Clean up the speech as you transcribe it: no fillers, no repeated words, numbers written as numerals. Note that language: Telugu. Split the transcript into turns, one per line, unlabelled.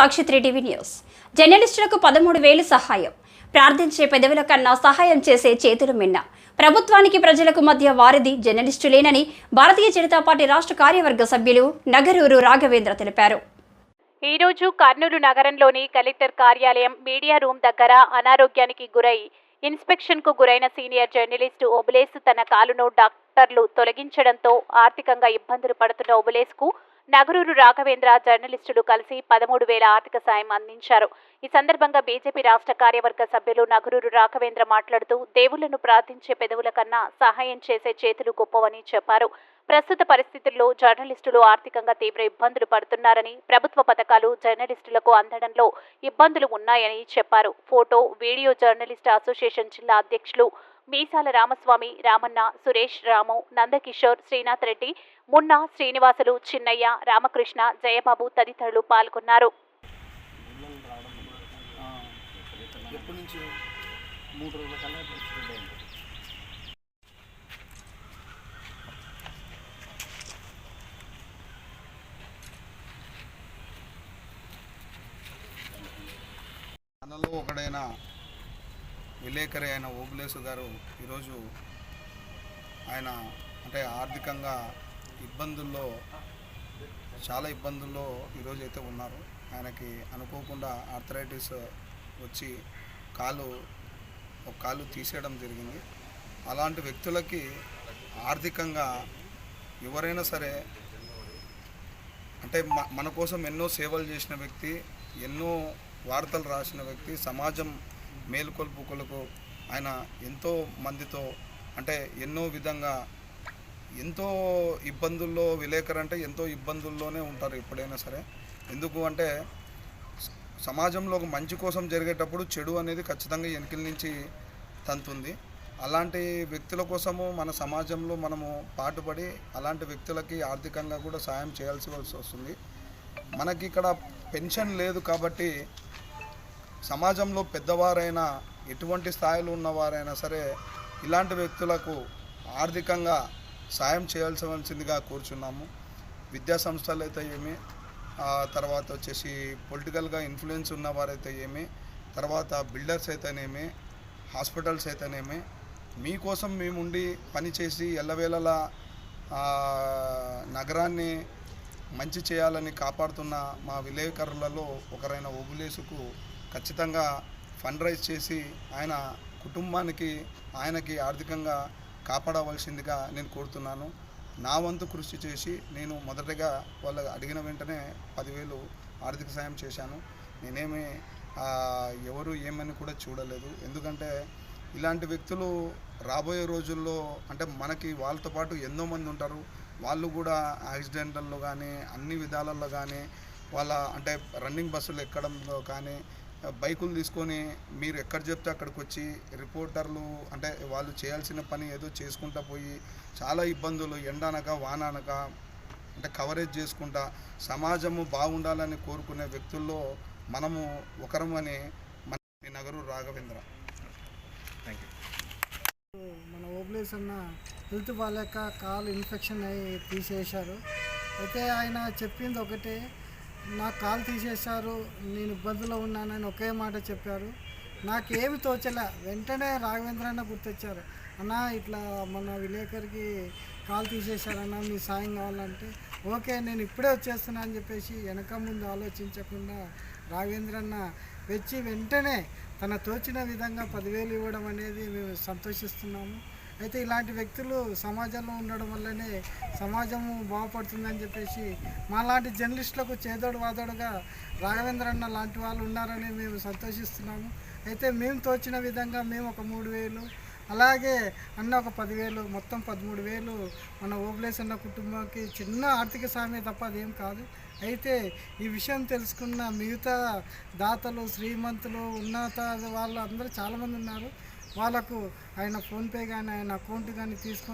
సాక్షి 3 టీవీ న్యూస్. జర్నలిస్టులకు 13,000 సహాయం. ప్రార్థించే పెదవుల కన్నా సహాయం చేసే చేతులు మిన్న. ప్రభుత్వానికి ప్రజలకు మధ్య వారధి జర్నలిస్టులేనని భారతీయ జనతా పార్టీ రాష్ట్ర కార్యవర్గ సభ్యులు నగరూరు రాఘవేంద్ర తెలిపారు.
ఈ రోజు కర్నూలు నగరంలోని కలెక్టర్ కార్యాలయం మీడియా రూమ్ దగ్గర అనారోగ్యానికి గురై ఇన్స్పెక్షన్కు గురైన సీనియర్ జర్నలిస్టు ఓబులేసు తన కాలును డాక్టర్లు తొలగించడంతో ఆర్థికంగా ఇబ్బందులు పడుతున్న ఓబులేసుకు నగరూరు రాఘవేంద్ర జర్నలిస్టులు కలిసి 13,000 ఆర్థిక సాయం అందించారు. ఈ సందర్భంగా బీజేపీ రాష్ట్ర కార్యవర్గ సభ్యులు నగరూరు రాఘవేంద్ర మాట్లాడుతూ దేవుళ్లను ప్రార్థించే పెదవుల కన్నా సహాయం చేసే చేతులు గొప్పవని చెప్పారు. ప్రస్తుత పరిస్థితుల్లో జర్నలిస్టులు ఆర్థికంగా తీవ్ర ఇబ్బందులు పడుతున్నారని, ప్రభుత్వ పథకాలు జర్నలిస్టులకు అందడంలో ఇబ్బందులు ఉన్నాయని చెప్పారు. ఫోటో, వీడియో జర్నలిస్ట్ అసోసియేషన్ జిల్లా అధ్యక్షులు మీసాల రామస్వామి, రామన్న, సురేష్, రాము, నందకిషోర్, శ్రీనాథ్ రెడ్డి, మున్నా, శ్రీనివాసులు, చిన్నయ్య, రామకృష్ణ, జయబాబు తదితరులు పాల్గొన్నారు.
మనలో ఒకడైన విలేకరి అయిన ఓబులేసు గారు ఈరోజు ఆయన ఆర్థికంగా చాలా ఇబ్బందుల్లో ఈరోజు అయితే ఉన్నారు. ఆయనకి అనుకోకుండా ఆర్థరైటిస్ వచ్చి ఒక కాలు తీసేయడం జరిగింది. అలాంటి వ్యక్తులకి ఆర్థికంగా ఎవరైనా సరే మన కోసం ఎన్నో సేవలు చేసిన వ్యక్తి, ఎన్నో వార్తలు రాసిన వ్యక్తి, సమాజం మేలుకొల్పుకొలకు ఆయన ఎంతో మందితో ఎన్నో విధంగా ఎంతో ఇబ్బందుల్లో విలేకరు ఎంతో ఇబ్బందుల్లోనే ఉంటారు ఎప్పుడైనా సరే. ఎందుకు అంటే సమాజంలో ఒక మంచి కోసం జరిగేటప్పుడు చెడు అనేది ఖచ్చితంగా వెనకల నుంచి తంతుంది. అలాంటి వ్యక్తుల కోసము మన సమాజంలో మనము పాటుపడి అలాంటి వ్యక్తులకి ఆర్థికంగా కూడా సాయం చేయాల్సి వస్తుంది. మనకి ఇక్కడ పెన్షన్ లేదు కాబట్టి సమాజంలో పెద్దవారైనా ఎటువంటి స్థాయిలో ఉన్నవారైనా సరే ఇలాంటి వ్యక్తులకు ఆర్థికంగా సాయం చేయాల్సిందిగా కోరుచున్నాము. విద్యా సంస్థలు అయితే ఏమి, తర్వాత వచ్చేసి పొలిటికల్గా ఇన్ఫ్లుయెన్స్ ఉన్నవారైతే ఏమి, తర్వాత బిల్డర్స్ అయితేనేమి, హాస్పిటల్స్ అయితేనేమి, మీకోసం మేముండి పనిచేసి ఎల్లవేళలా నగరాన్ని మంచి చేయాలని కాపాడుతున్న మా విలేకరులలో ఒకరైన ఓబులేసుకు ఖచ్చితంగా ఫండ్ రైజ్ చేసి ఆయన కుటుంబానికి ఆయనకి ఆర్థికంగా కాపాడవలసిందిగా నేను కోరుతున్నాను. నా వంతు కృషి చేసి నేను మొదటగా వాళ్ళు అడిగిన వెంటనే 10,000 ఆర్థిక సాయం చేశాను. నేనేమి ఎవరు ఏమని కూడా చూడలేదు. ఎందుకంటే ఇలాంటి వ్యక్తులు రాబోయే రోజుల్లో మనకి వాళ్ళతో పాటు ఎంతో మంది ఉంటారు. వాళ్ళు కూడా యాక్సిడెంటల్లో కానీ అన్ని విధాలలో కానీ వాళ్ళ రన్నింగ్ బస్సులు ఎక్కడంలో కానీ బైకులు తీసుకొని మీరు ఎక్కడ చెప్తే అక్కడికి వచ్చి రిపోర్టర్లు వాళ్ళు చేయాల్సిన పని ఏదో చేసుకుంటా పోయి చాలా ఇబ్బందులు ఎండనక వాననక కవరేజ్ చేసుకుంటా సమాజము బాగుండాలని కోరుకునే వ్యక్తుల్లో మనము ఒకరమని మన నగరూరు రాఘవేంద్ర.
మన ఓబులేసు అన్న హెల్త్ బాగాలేక కాలు ఇన్ఫెక్షన్ అయ్యి తీసేశారు. అయితే ఆయన చెప్పింది ఒకటే, నా కాలు తీసేశారు, నేను ఇబ్బందులో ఉన్నానని ఒకే మాట చెప్పారు. నాకేమి తోచలే. వెంటనే రాఘవేంద్ర అన్న గుర్తొచ్చారు. అన్న ఇట్లా మన విలేకరికి కాలు తీసేశారన్న, మీ సాయం కావాలంటే ఓకే నేను ఇప్పుడే వచ్చేస్తున్నా అని చెప్పేసి వెనక ముందు ఆలోచించకుండా రాఘవేంద్ర అన్న వచ్చి వెంటనే తన తోచిన విధంగా 10,000 ఇవ్వడం అనేది మేము సంతోషిస్తున్నాము. అయితే ఇలాంటి వ్యక్తులు సమాజంలో ఉండడం వల్లనే సమాజము బాగుపడుతుందని చెప్పేసి మాలాంటి జర్నలిస్టులకు చేదోడు వాదోడుగా రాఘవేంద్ర అన్న లాంటి వాళ్ళు ఉన్నారని మేము సంతోషిస్తున్నాము. అయితే మేము తోచిన విధంగా మేము ఒక 3,000, అలాగే అన్న ఒక 10,000, మొత్తం 13,000 మన ఓబులేసు అన్న కుటుంబానికి చిన్న ఆర్థిక సాయమే తప్ప అదేం కాదు. అయితే ఈ విషయం తెలుసుకున్న మిగతా దాతలు, శ్రీమంతులు, ఉన్నత వాళ్ళు అందరూ చాలామంది ఉన్నారు. వాళ్ళకు ఆయన ఫోన్పే కానీ ఆయన అకౌంట్ కానీ తీసుకొని